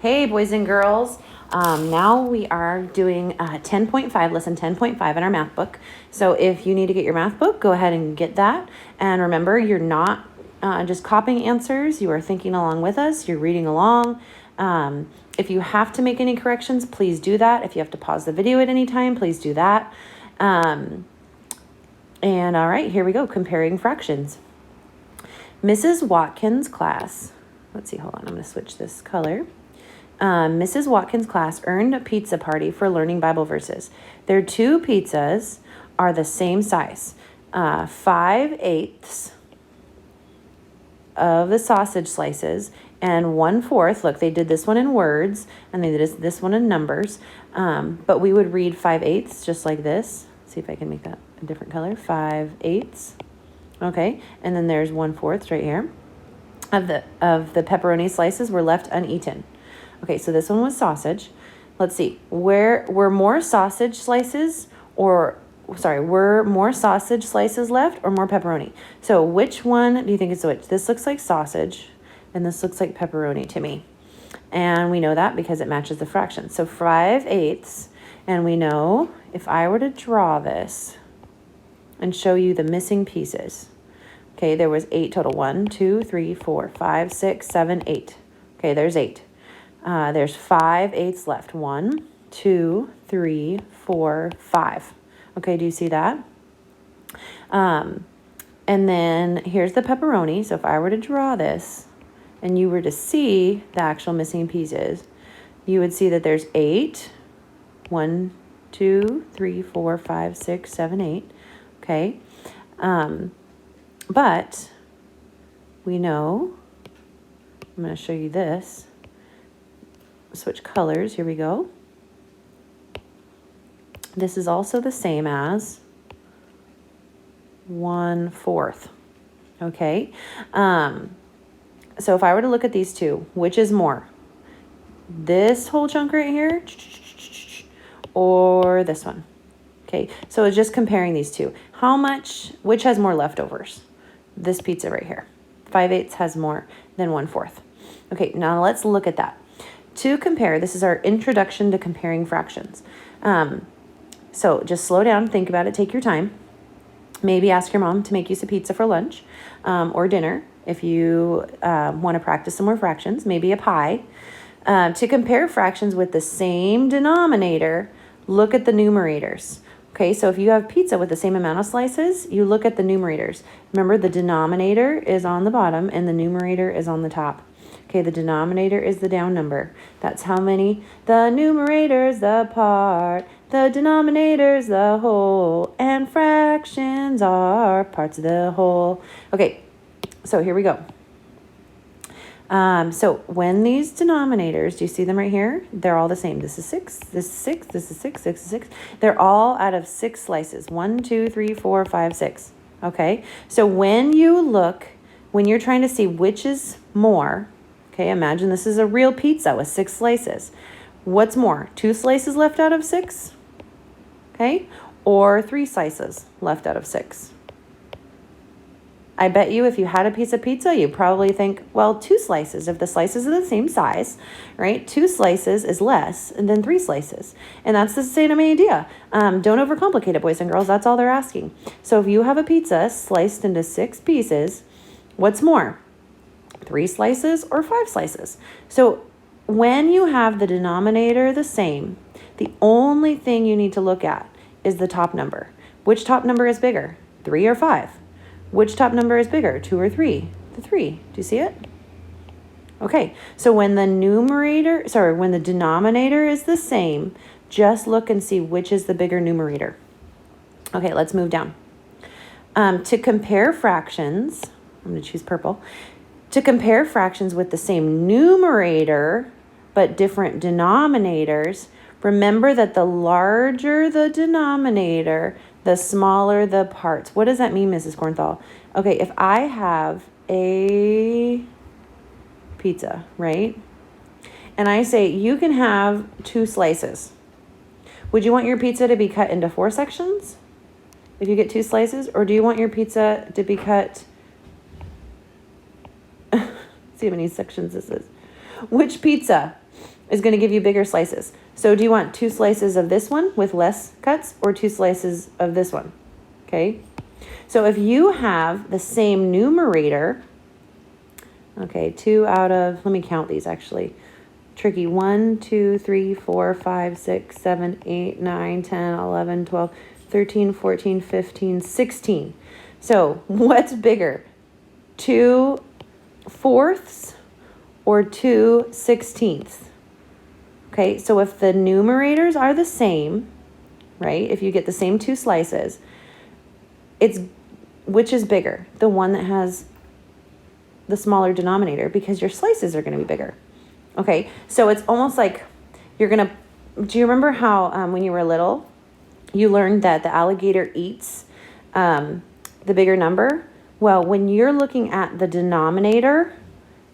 Hey, boys and girls. Now we are doing 10.5, lesson 10.5 in our math book. So if you need to get your math book, go ahead and get that. And remember, you're not just copying answers. You are thinking along with us. You're reading along. If you have to make any corrections, please do that. If you have to pause the video at any time, please do that. And all right, here we go. Comparing fractions. Mrs. Watkins' class. Let's see, hold on. I'm going to switch this color. Mrs. Watkins' class earned a pizza party for learning Bible verses. Their two pizzas are the same size. 5/8 of the sausage slices and 1/4. Look, they did this one in words and they did this one in numbers. But we would read 5/8 just like this. See if I can make that a different color. 5/8. Okay, and then there's 1/4 right here. Of the pepperoni slices were left uneaten. Okay, so this one was sausage. Let's see. Were more sausage slices were more sausage slices left or more pepperoni? So which one do you think is which? This looks like sausage and this looks like pepperoni to me. And we know that because it matches the fraction. So 5/8, and we know if I were to draw this and show you the missing pieces. Okay, there was 8 total. 1, 2, 3, 4, 5, 6, 7, 8. Okay, there's 8. There's 5/8 left. 1, 2, 3, 4, 5. Okay, do you see that? And then here's the pepperoni. So if I were to draw this and you were to see the actual missing pieces, you would see that there's 8. 1, 2, 3, 4, 5, 6, 7, 8. Okay. But we know, I'm going to show you this. Switch colors. Here we go. This is also the same as 1/4. Okay. So if I were to look at these two, which is more? This whole chunk right here or this one? Okay. So it's just comparing these two. Which has more leftovers? This pizza right here. 5/8 has more than 1/4. Okay. Now let's look at that. To compare, this is our introduction to comparing fractions. So just slow down, think about it, take your time. Maybe ask your mom to make you some pizza for lunch or dinner if you want to practice some more fractions, maybe a pie. To compare fractions with the same denominator, look at the numerators. Okay, so if you have pizza with the same amount of slices, you look at the numerators. Remember, the denominator is on the bottom and the numerator is on the top. Okay, the denominator is the down number. That's how many. The numerator's the part, the denominator's the whole, and fractions are parts of the whole. Okay, so here we go. So when these denominators, do you see them right here? They're all the same. This is 6, this is 6, this is 6, this is 6. They're all out of 6 slices. 1, 2, 3, 4, 5, 6. Okay, so when you're trying to see which is more, okay, imagine this is a real pizza with 6 slices. What's more, 2 slices left out of 6? Okay, or 3 slices left out of 6? I bet you if you had a piece of pizza, you probably think, well, 2 slices. If the slices are the same size, right, 2 slices is less than 3 slices. And that's the same idea. Don't overcomplicate it, boys and girls. That's all they're asking. So if you have a pizza sliced into 6 pieces, what's more? 3 slices or 5 slices? So when you have the denominator the same, the only thing you need to look at is the top number. Which top number is bigger, 3 or 5? Which top number is bigger, 2 or 3? The 3. Do you see it? Okay, so when the denominator is the same, just look and see which is the bigger numerator. Okay, let's move down. To compare fractions, I'm going to choose purple. To compare fractions with the same numerator but different denominators, remember that the larger the denominator, the smaller the parts. What does that mean, Mrs. Kornthal? Okay, if I have a pizza, right? And I say you can have 2 slices. Would you want your pizza to be cut into 4 sections if you get 2 slices? Or do you want your pizza to be cut... See how many sections this is. Which pizza? is going to give you bigger slices. So do you want 2 slices of this one with less cuts or 2 slices of this one? Okay. So if you have the same numerator, okay, 2 out of, let me count these actually. Tricky. 1, 2, 3, 4, 5, 6, 7, 8, 9, 10, 11, 12, 13, 14, 15, 16. So what's bigger? 2/4 or 2/16? Okay, so if the numerators are the same, right? If you get the same 2 slices, which is bigger? The one that has the smaller denominator, because your slices are going to be bigger. Okay, so it's almost like do you remember how when you were little, you learned that the alligator eats the bigger number? Well, when you're looking at the denominator,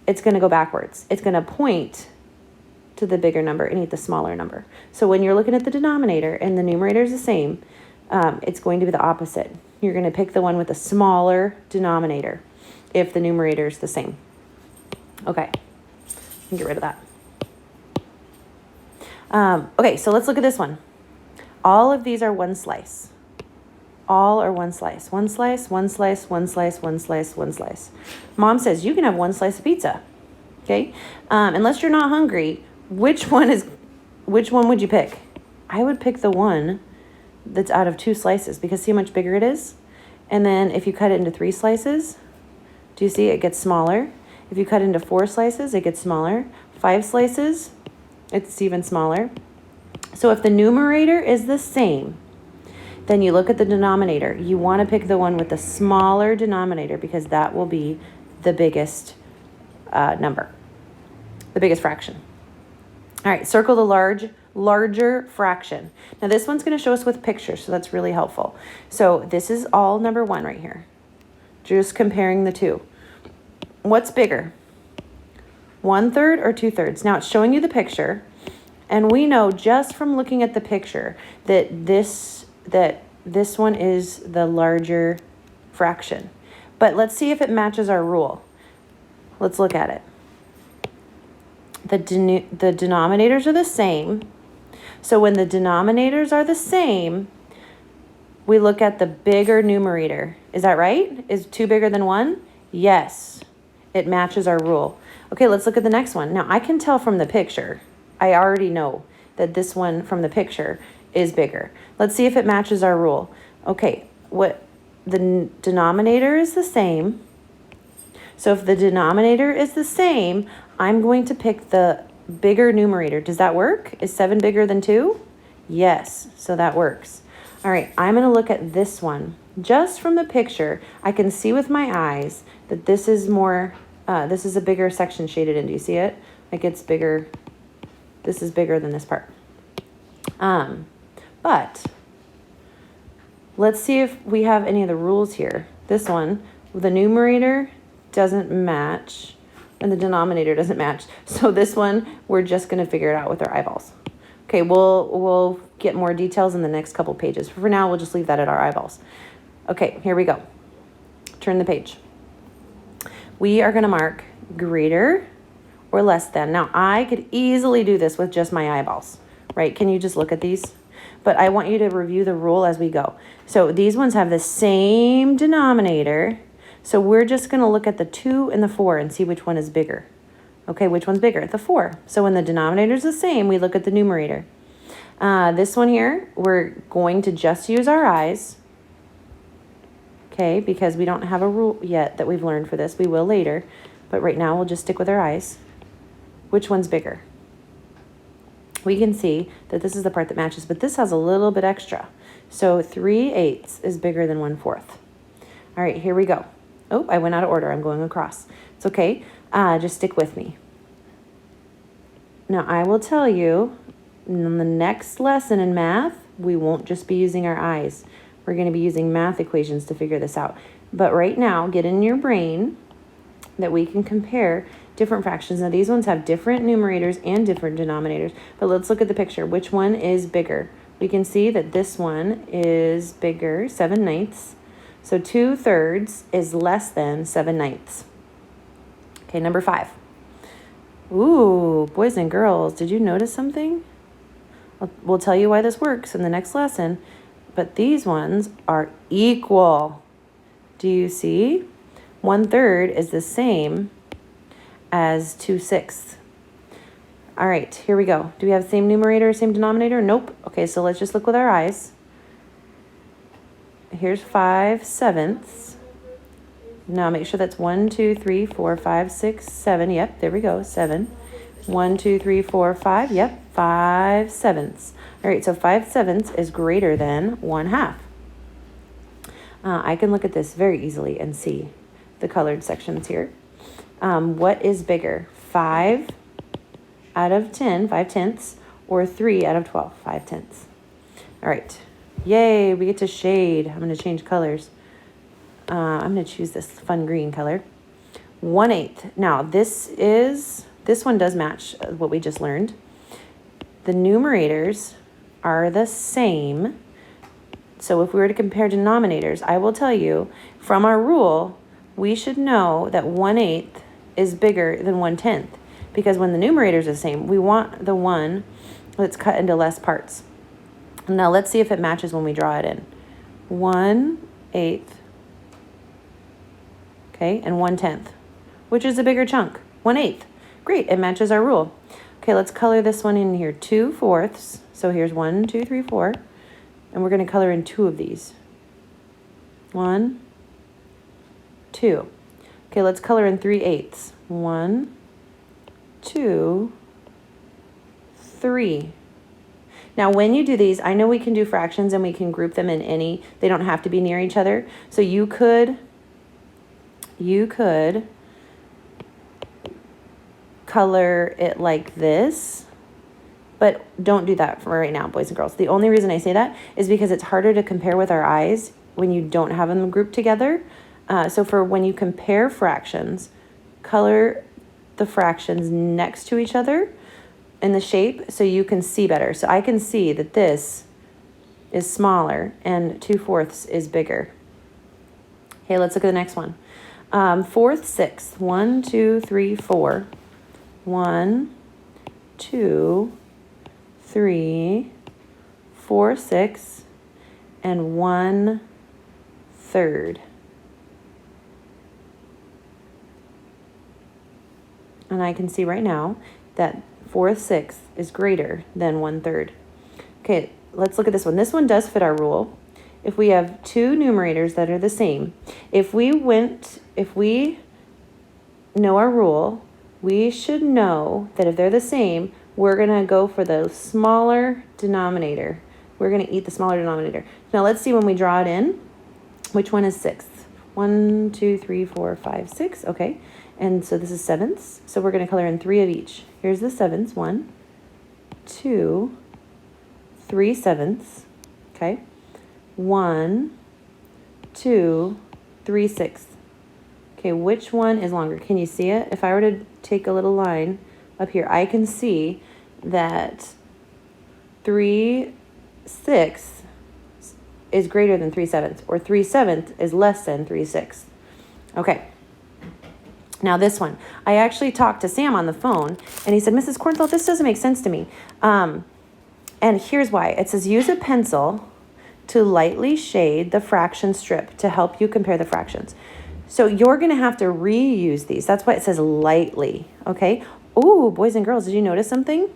it's going to go backwards. It's going to point to the bigger number and eat the smaller number. So when you're looking at the denominator and the numerator is the same, it's going to be the opposite. You're going to pick the one with the smaller denominator if the numerator is the same. Okay, get rid of that. Okay, so let's look at this one. All of these are 1 slice. All are 1 slice. 1 slice, 1 slice, 1 slice, 1 slice, 1 slice. Mom says you can have 1 slice of pizza. Okay, unless you're not hungry, which one would you pick? I would pick the one that's out of 2 slices, because see how much bigger it is? And then if you cut it into 3 slices, do you see it gets smaller? If you cut into 4 slices, it gets smaller. 5 slices, it's even smaller. So if the numerator is the same, then you look at the denominator. You want to pick the one with the smaller denominator, because that will be the biggest number, the biggest fraction. All right, circle the larger fraction. Now this one's going to show us with pictures, so that's really helpful. So this is all number 1 right here. Just comparing the 2. What's bigger? 1/3 or 2/3? Now it's showing you the picture, and we know just from looking at the picture that this one is the larger fraction. But let's see if it matches our rule. Let's look at it. The denominators are the same. So when the denominators are the same, we look at the bigger numerator. Is that right? Is 2 bigger than 1? Yes, it matches our rule. Okay, let's look at the next one. Now I can tell from the picture. I already know that this one from the picture is bigger. Let's see if it matches our rule. Okay, the denominator is the same. So if the denominator is the same, I'm going to pick the bigger numerator. Does that work? Is 7 bigger than 2? Yes, so that works. All right, I'm going to look at this one. Just from the picture, I can see with my eyes that this is more, this is a bigger section shaded in. Do you see it? Like it's bigger. This is bigger than this part. But let's see if we have any of the rules here. This one, the numerator doesn't match and the denominator doesn't match. So this one, we're just going to figure it out with our eyeballs. Okay, we'll get more details in the next couple pages. For now, we'll just leave that at our eyeballs. Okay, here we go. Turn the page. We are going to mark greater or less than. Now, I could easily do this with just my eyeballs, right? Can you just look at these? But I want you to review the rule as we go. So these ones have the same denominator. So we're just going to look at the 2 and the 4 and see which one is bigger. Okay, which one's bigger? The 4. So when the denominator is the same, we look at the numerator. This one here, we're going to just use our eyes. Okay, because we don't have a rule yet that we've learned for this. We will later. But right now, we'll just stick with our eyes. Which one's bigger? We can see that this is the part that matches, but this has a little bit extra. So 3/8 is bigger than 1/4. All right, here we go. Oh, I went out of order. I'm going across. It's okay. Just stick with me. Now, I will tell you, in the next lesson in math, we won't just be using our eyes. We're going to be using math equations to figure this out. But right now, get in your brain that we can compare different fractions. Now, these ones have different numerators and different denominators. But let's look at the picture. Which one is bigger? We can see that this one is bigger, 7/9. So 2/3 is less than 7/9. Okay, number 5. Ooh, boys and girls, did you notice something? We'll tell you why this works in the next lesson, but these ones are equal. Do you see? 1/3 is the same as 2/6. All right, here we go. Do we have same numerator, same denominator? Nope. Okay, so let's just look with our eyes. Here's 5/7. Now make sure that's 1, 2, 3, 4, 5, 6, 7. Yep, there we go, 7. 1, 2, 3, 4, 5. Yep, 5/7. All right, so 5/7 is greater than 1/2. I can look at this very easily and see the colored sections here. What is bigger, 5 out of 10, 5/10, or 3 out of 12, 5/10? All right, yay, we get to shade. I'm going to change colors. I'm going to choose this fun green color. 1/8. Now, this one does match what we just learned. The numerators are the same. So if we were to compare denominators, I will tell you from our rule, we should know that 1/8 is bigger than 1/10, because when the numerators are the same, we want the one that's cut into less parts. Now let's see if it matches when we draw it in. 1/8, okay, and 1/10, which is a bigger chunk? 1/8. Great, it matches our rule. Okay, let's color this one in here. 2/4. So here's 1, 2, 3, 4. And we're going to color in 2 of these. 1, 2. Okay, let's color in 3/8. 1, 2, 3. Now, when you do these, I know we can do fractions and we can group them in any. They don't have to be near each other. So you could color it like this, but don't do that for right now, boys and girls. The only reason I say that is because it's harder to compare with our eyes when you don't have them grouped together. So for when you compare fractions, color the fractions next to each other in the shape so you can see better. So I can see that this is smaller and 2/4 is bigger. Okay, let's look at the next one. 4/6. 1, 2, 3, 4. 1, 2, 3, 4, 6, and 1/3. And I can see right now that 4/6 is greater than 1/3. Okay, let's look at this one. This one does fit our rule. If we have 2 numerators that are the same, if we know our rule, we should know that if they're the same, we're going to go for the smaller denominator. We're going to eat the smaller denominator. Now let's see when we draw it in, which one is 6th? 1, 2, 3, 4, 5, 6. Okay. And so this is 7ths. So we're going to color in 3 of each. Here's the 7ths. 1, 2, 3 7ths. Okay. 1, 2, 3 6ths. Okay, which one is longer? Can you see it? If I were to take a little line up here, I can see that 3/6 is greater than 3/7, or 3/7 is less than 3/6. Okay. Now this one, I actually talked to Sam on the phone, and he said, Mrs. Kornfeld, this doesn't make sense to me. And here's why. It says, use a pencil to lightly shade the fraction strip to help you compare the fractions. So you're going to have to reuse these. That's why it says lightly, okay? Ooh, boys and girls, did you notice something?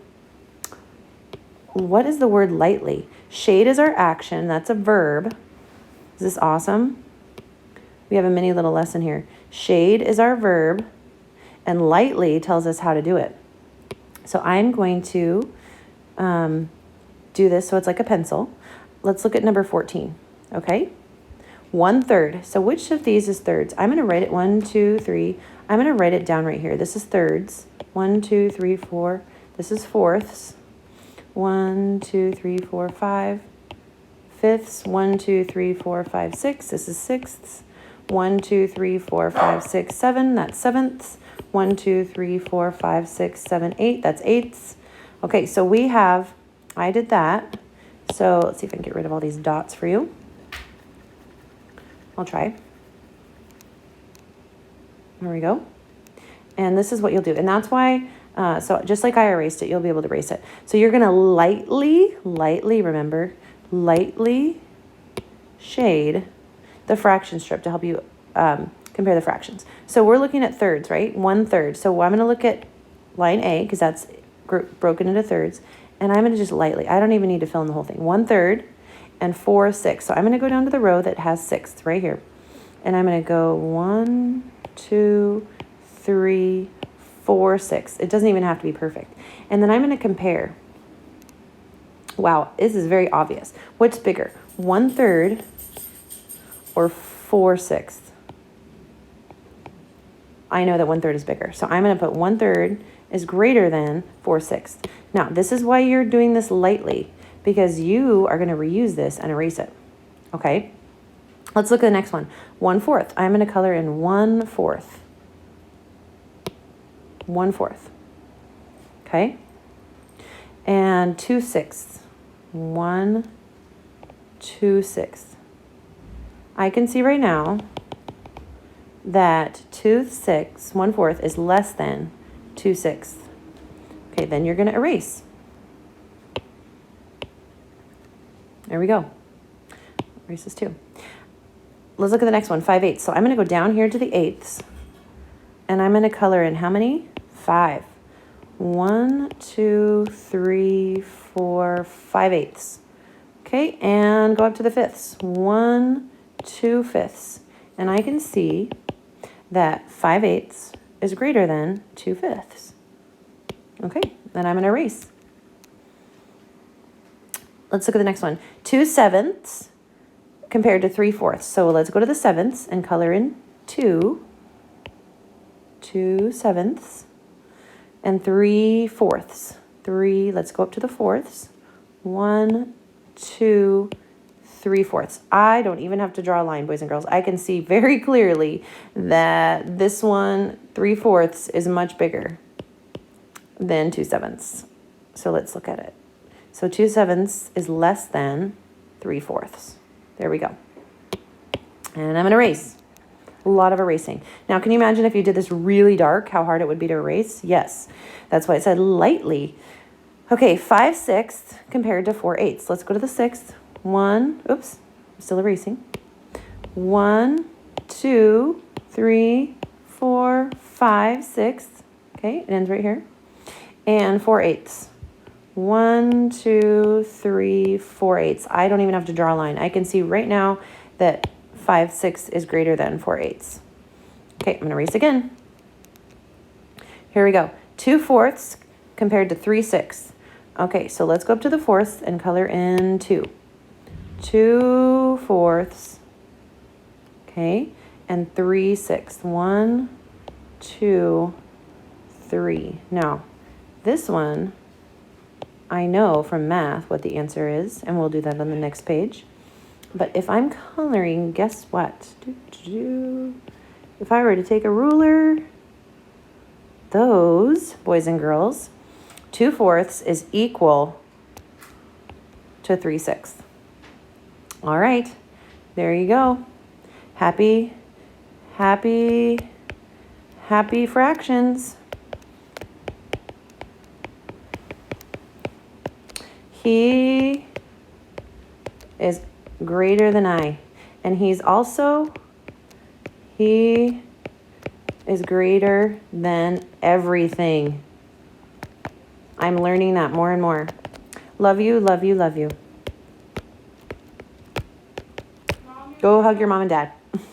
What is the word lightly? Shade is our action. That's a verb. Is this awesome? We have a mini little lesson here. Shade is our verb, and lightly tells us how to do it. So I'm going to do this so it's like a pencil. Let's look at number 14, okay? 1/3. So which of these is thirds? I'm going to write it 1, 2, 3. I'm going to write it down right here. This is thirds. 1, 2, 3, 4. This is fourths. 1, 2, 3, 4, 5. Fifths. 1, 2, 3, 4, 5, 6. This is sixths. 1, 2, 3, 4, 5, 6, 7. That's sevenths. 1, 2, 3, 4, 5, 6, 7, 8. That's eighths. Okay, so we have, I did that. So let's see if I can get rid of all these dots for you. I'll try. There we go. And this is what you'll do. And that's why So just like I erased it, you'll be able to erase it. So you're going to lightly, remember, lightly shade the fraction strip to help you compare the fractions. So we're looking at thirds, right? 1/3. So I'm going to look at line A because that's broken into thirds. And I'm going to just lightly, I don't even need to fill in the whole thing. 1/3 and 4/6. So I'm going to go down to the row that has sixths right here. And I'm going to go 1, 2, 3, 4, 6. It doesn't even have to be perfect. And then I'm going to compare. Wow, this is very obvious. What's bigger, 1/3 or 4/6? I know that 1/3 is bigger. So I'm going to put 1/3 is greater than 4/6. Now, this is why you're doing this lightly, because you are going to reuse this and erase it. Okay? Let's look at the next one. 1/4. I'm going to color in 1/4. 1/4. Okay? And 2/6. 1, 2/6. I can see right now that 2/6, 1/4 is less than 2/6. Okay, then you're going to erase. There we go. Erase this too. Let's look at the next one, 5/8. So I'm going to go down here to the eighths, and I'm going to color in how many? 5. 1, 2, 3, 4, 5/8. Okay, and go up to the fifths. 1, 2/5. And I can see that 5/8 is greater than 2/5. Okay, then I'm going to erase. Let's look at the next one. 2/7 compared to 3/4. So let's go to the sevenths and color in 2. 2/7 and 3/4. 3, let's go up to the fourths. 1, 2, 3/4. I don't even have to draw a line, boys and girls. I can see very clearly that this one, 3/4, is much bigger than 2/7. So let's look at it. So 2/7 is less than 3/4. There we go. And I'm going to erase. A lot of erasing. Now, can you imagine if you did this really dark, how hard it would be to erase? Yes. That's why it said lightly. Okay, 5/6 compared to 4/8. Let's go to the sixth. 1, oops, I'm still erasing. 1, 2, 3, 4, 5, 6. Okay, it ends right here. And 4/8. 1, 2, 3, 4/8. I don't even have to draw a line. I can see right now that 5/6 is greater than 4/8. Okay, I'm going to erase again. Here we go. 2/4 compared to 3/6. Okay, so let's go up to the fourths and color in 2. 2/4. Okay, and 3/6. 1, 2, 3. Now, this one, I know from math what the answer is, and we'll do that on the next page. But if I'm coloring, guess what? If I were to take a ruler, those, boys and girls, 2/4 is equal to 3/6. All right, there you go. Happy fractions. He is greater than I. And he is greater than everything. I'm learning that more and more. Love you, love you, love you. Go hug your mom and dad.